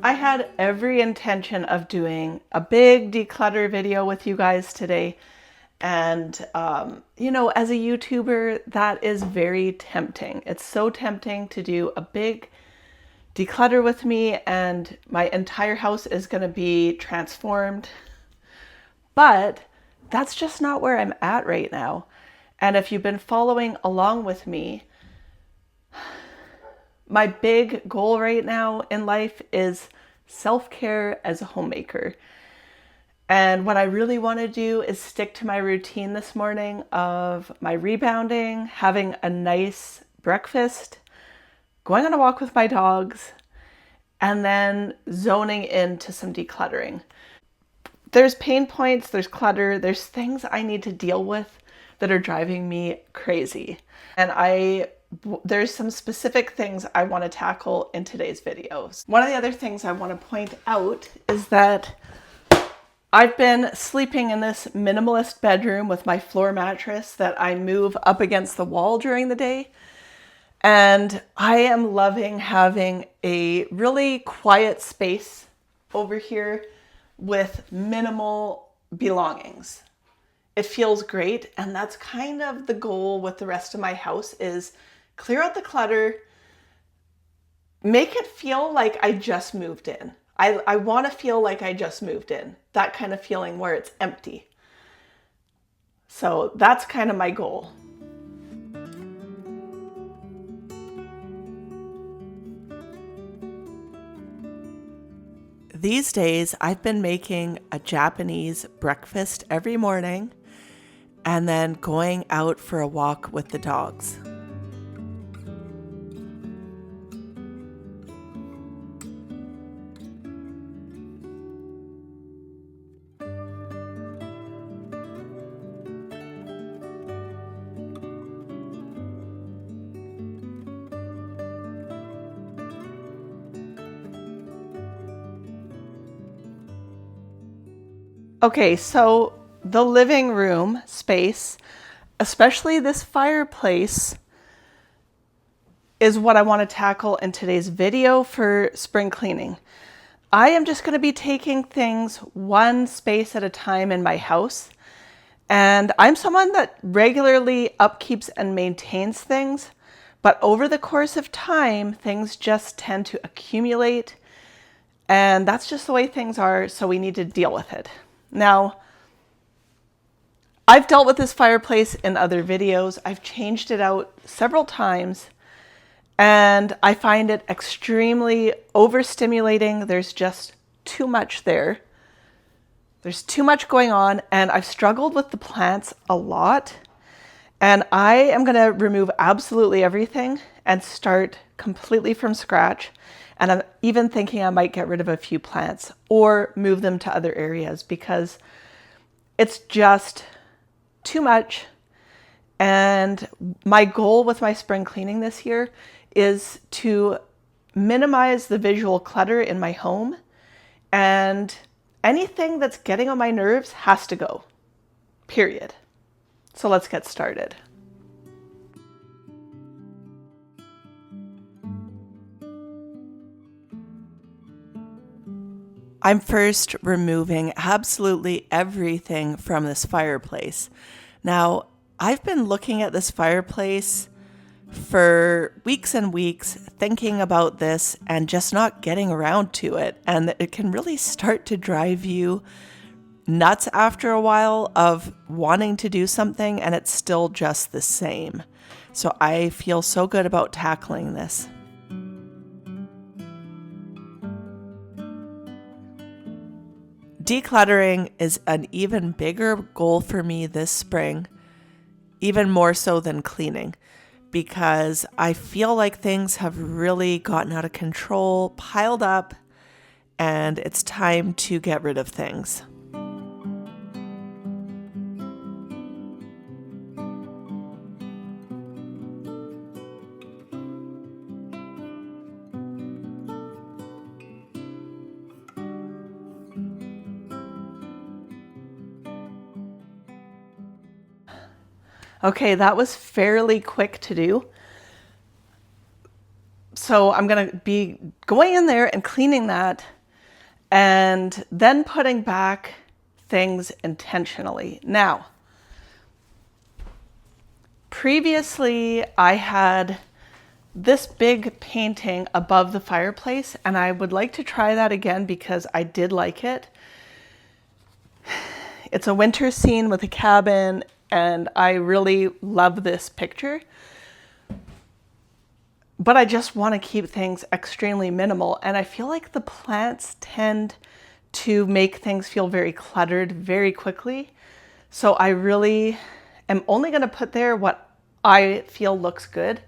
I had every intention of doing a big declutter video with you guys today. And, you know, as a YouTuber, that is very tempting. It's so tempting to do a big declutter with me, and my entire house is going to be transformed. But that's just not where I'm at right now. And if you've been following along with me, my big goal right now in life is self-care as a homemaker. And what I really want to do is stick to my routine this morning of my rebounding, having a nice breakfast, going on a walk with my dogs, and then zoning into some decluttering. There's pain points, there's clutter, there's things I need to deal with that are driving me crazy. And there's some specific things I want to tackle in today's videos. One of the other things I want to point out is that I've been sleeping in this minimalist bedroom with my floor mattress that I move up against the wall during the day. And I am loving having a really quiet space over here with minimal belongings. It feels great, and that's kind of the goal with the rest of my house, is clear out the clutter, make it feel like I just moved in. I want to feel like I just moved in, that kind of feeling where it's empty. So that's kind of my goal. These days, I've been making a Japanese breakfast every morning and then going out for a walk with the dogs. Okay, so the living room space, especially this fireplace, is what I want to tackle in today's video for spring cleaning. I am just going to be taking things one space at a time in my house. And I'm someone that regularly upkeeps and maintains things, but over the course of time, things just tend to accumulate. And that's just the way things are, so we need to deal with it. Now, I've dealt with this fireplace in other videos. I've changed it out several times, and I find it extremely overstimulating. There's just too much there. There's too much going on, and I've struggled with the plants a lot. And I am going to remove absolutely everything and start completely from scratch. And I'm even thinking I might get rid of a few plants or move them to other areas because it's just too much. And my goal with my spring cleaning this year is to minimize the visual clutter in my home, and anything that's getting on my nerves has to go, period. So let's get started. I'm first removing absolutely everything from this fireplace. Now, I've been looking at this fireplace for weeks and weeks, thinking about this and just not getting around to it. And it can really start to drive you nuts after a while of wanting to do something and it's still just the same. So I feel so good about tackling this. Decluttering is an even bigger goal for me this spring, even more so than cleaning, because I feel like things have really gotten out of control, piled up, and it's time to get rid of things. Okay, that was fairly quick to do. So I'm going to be going in there and cleaning that and then putting back things intentionally. Now, previously I had this big painting above the fireplace, and I would like to try that again because I did like it. It's a winter scene with a cabin, and I really love this picture. But I just want to keep things extremely minimal, and I feel like the plants tend to make things feel very cluttered very quickly. So I really am only going to put there what I feel looks good,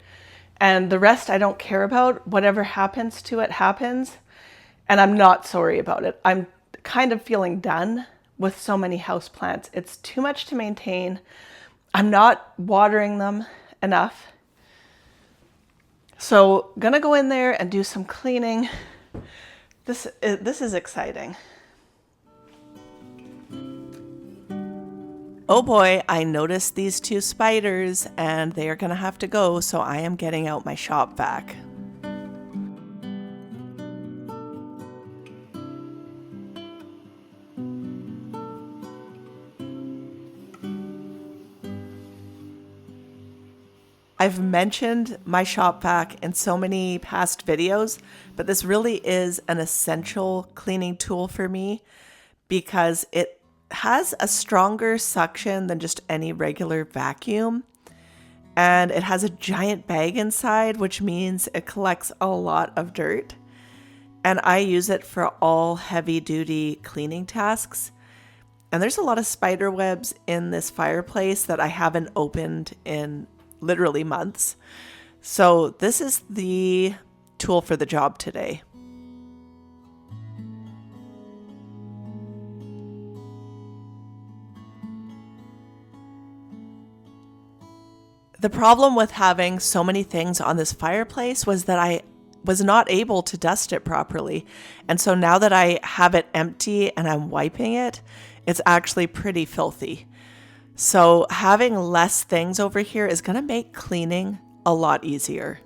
and the rest I don't care about. Whatever happens to it happens, and I'm not sorry about it. I'm kind of feeling done with so many houseplants. It's too much to maintain. I'm not watering them enough. So gonna go in there and do some cleaning. This is exciting. Oh boy, I noticed these two spiders and they are gonna have to go, so I am getting out my shop vac. I've mentioned my shop vac in so many past videos, but this really is an essential cleaning tool for me because it has a stronger suction than just any regular vacuum. And it has a giant bag inside, which means it collects a lot of dirt. And I use it for all heavy duty cleaning tasks. And there's a lot of spider webs in this fireplace that I haven't opened in literally months. So this is the tool for the job today. The problem with having so many things on this fireplace was that I was not able to dust it properly. And so now that I have it empty and I'm wiping it, it's actually pretty filthy. So having less things over here is going to make cleaning a lot easier.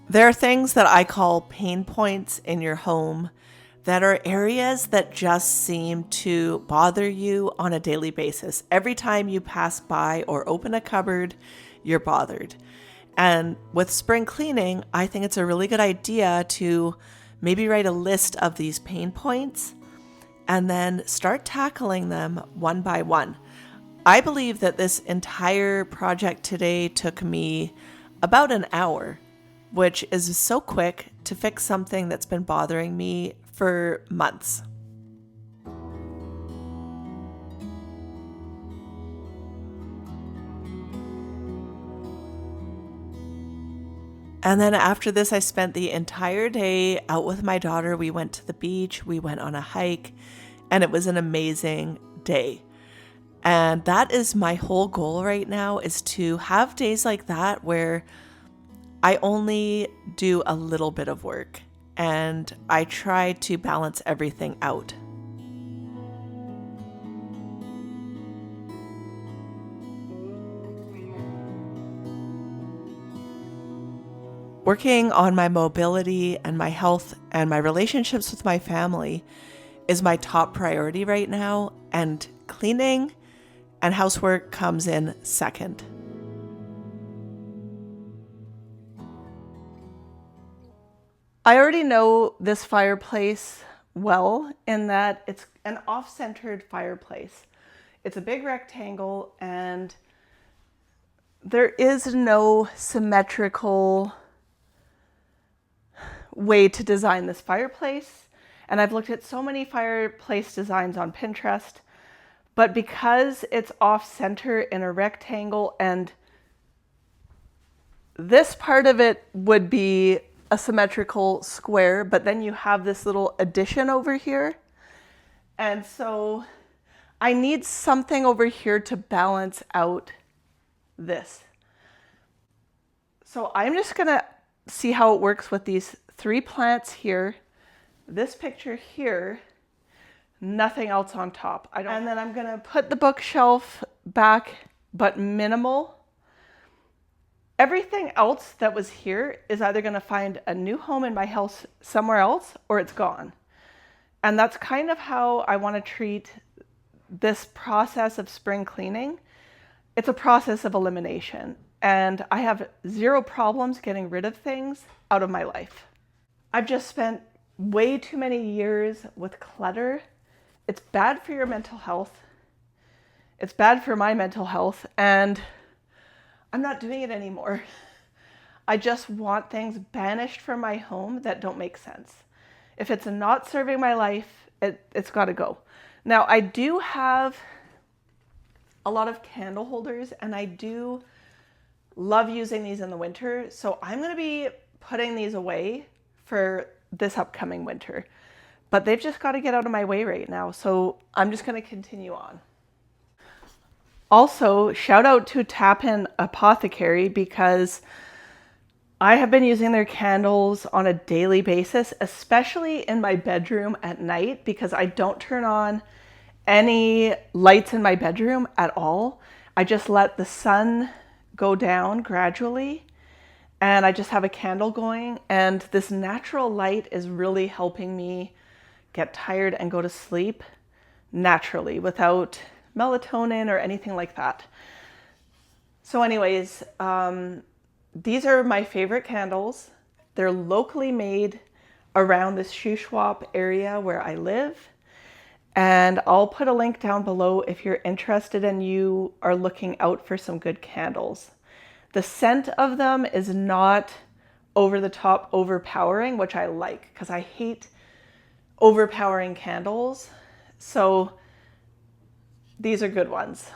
There are things that I call pain points in your home that are areas that just seem to bother you on a daily basis. Every time you pass by or open a cupboard, you're bothered. And with spring cleaning, I think it's a really good idea to maybe write a list of these pain points and then start tackling them one by one. I believe that this entire project today took me about an hour, which is so quick to fix something that's been bothering me for months. And then after this, I spent the entire day out with my daughter. We went to the beach, we went on a hike, and it was an amazing day. And that is my whole goal right now, is to have days like that where I only do a little bit of work and I try to balance everything out. Working on my mobility and my health and my relationships with my family is my top priority right now, and cleaning and housework comes in second. I already know this fireplace well in that it's an off-centered fireplace. It's a big rectangle and there is no symmetrical way to design this fireplace. And I've looked at so many fireplace designs on Pinterest, but because it's off-center in a rectangle and this part of it would be a symmetrical square, but then you have this little addition over here. And so I need something over here to balance out this. So I'm just gonna see how it works with these 3 plants here, this picture here, nothing else on top. And then I'm gonna put the bookshelf back, but minimal. Everything else that was here is either gonna find a new home in my house somewhere else or it's gone. And that's kind of how I wanna treat this process of spring cleaning. It's a process of elimination, and I have 0 problems getting rid of things out of my life. I've just spent way too many years with clutter. It's bad for your mental health. It's bad for my mental health, and I'm not doing it anymore. I just want things banished from my home that don't make sense. If it's not serving my life, it's got to go. Now, I do have a lot of candle holders, and I do love using these in the winter. So I'm going to be putting these away for this upcoming winter. But they've just got to get out of my way right now. So I'm just going to continue on. Also, shout out to Tappen Appthecary, because I have been using their candles on a daily basis, especially in my bedroom at night, because I don't turn on any lights in my bedroom at all. I just let the sun go down gradually, and I just have a candle going, and this natural light is really helping me get tired and go to sleep naturally without melatonin or anything like that. So anyways, these are my favorite candles. They're locally made around this Shuswap area where I live. And I'll put a link down below if you're interested and you are looking out for some good candles. The scent of them is not over the top overpowering, which I like, because I hate overpowering candles. So these are good ones.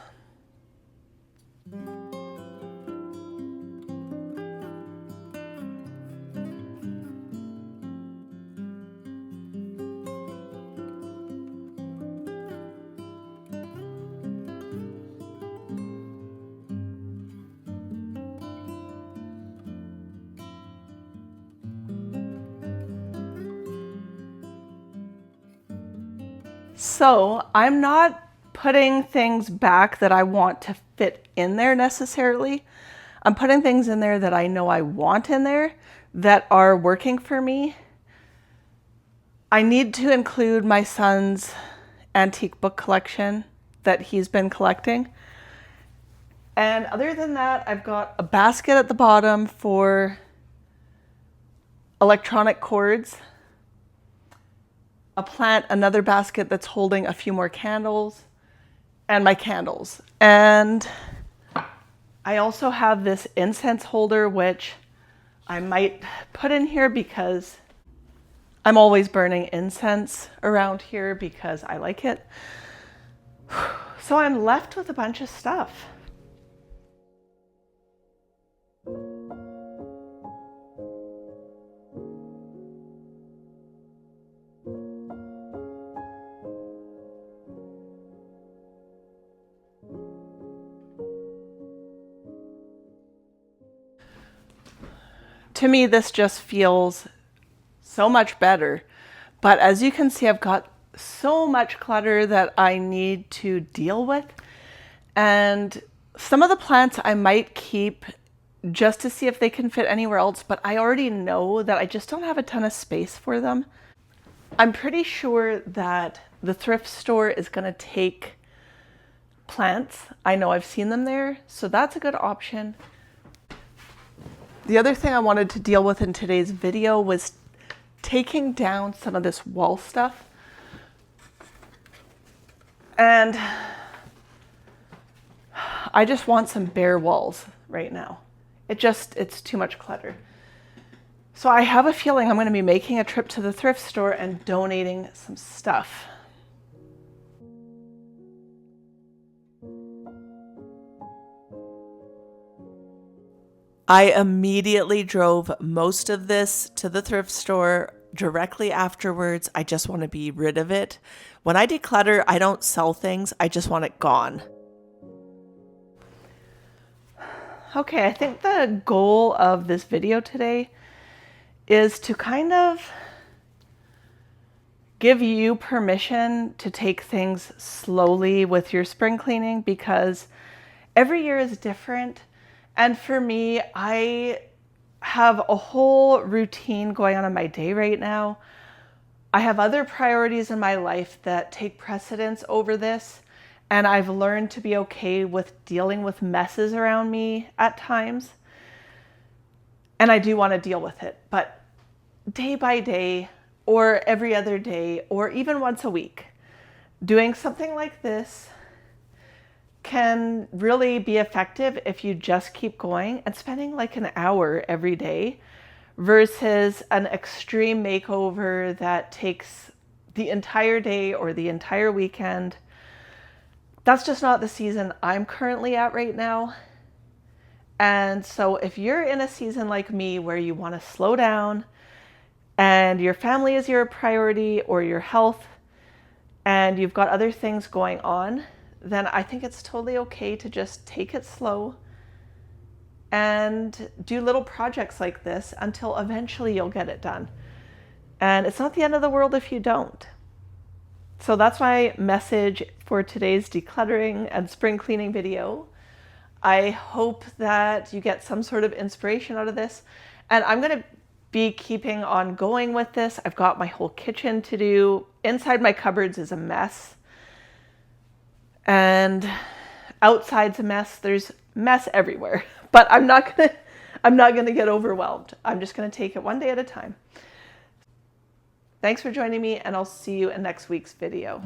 So I'm not putting things back that I want to fit in there necessarily. I'm putting things in there that I know I want in there that are working for me. I need to include my son's antique book collection that he's been collecting. And other than that, I've got a basket at the bottom for electronic cords, a plant, another basket that's holding a few more candles, and my candles. And I also have this incense holder, which I might put in here because I'm always burning incense around here because I like it. So I'm left with a bunch of stuff. To me, this just feels so much better. But as you can see, I've got so much clutter that I need to deal with. And some of the plants I might keep just to see if they can fit anywhere else, but I already know that I just don't have a ton of space for them. I'm pretty sure that the thrift store is going to take plants. I know I've seen them there, so that's a good option. The other thing I wanted to deal with in today's video was taking down some of this wall stuff. And I just want some bare walls right now. It's too much clutter. So I have a feeling I'm going to be making a trip to the thrift store and donating some stuff. I immediately drove most of this to the thrift store directly afterwards. I just want to be rid of it. When I declutter, I don't sell things. I just want it gone. Okay, I think the goal of this video today is to kind of give you permission to take things slowly with your spring cleaning, because every year is different. And for me, I have a whole routine going on in my day right now. I have other priorities in my life that take precedence over this, and I've learned to be okay with dealing with messes around me at times. And I do want to deal with it, but day by day, or every other day, or even once a week, doing something like this can really be effective if you just keep going and spending like an hour every day versus an extreme makeover that takes the entire day or the entire weekend. That's just not the season I'm currently at right now. And so if you're in a season like me where you want to slow down and your family is your priority, or your health, and you've got other things going on, then I think it's totally okay to just take it slow and do little projects like this until eventually you'll get it done. And it's not the end of the world if you don't. So that's my message for today's decluttering and spring cleaning video. I hope that you get some sort of inspiration out of this. And I'm going to be keeping on going with this. I've got my whole kitchen to do. Inside my cupboards is a mess. And outside's a mess. There's mess everywhere. But I'm not gonna get overwhelmed. I'm just gonna take it one day at a time. Thanks for joining me, and I'll see you in next week's video.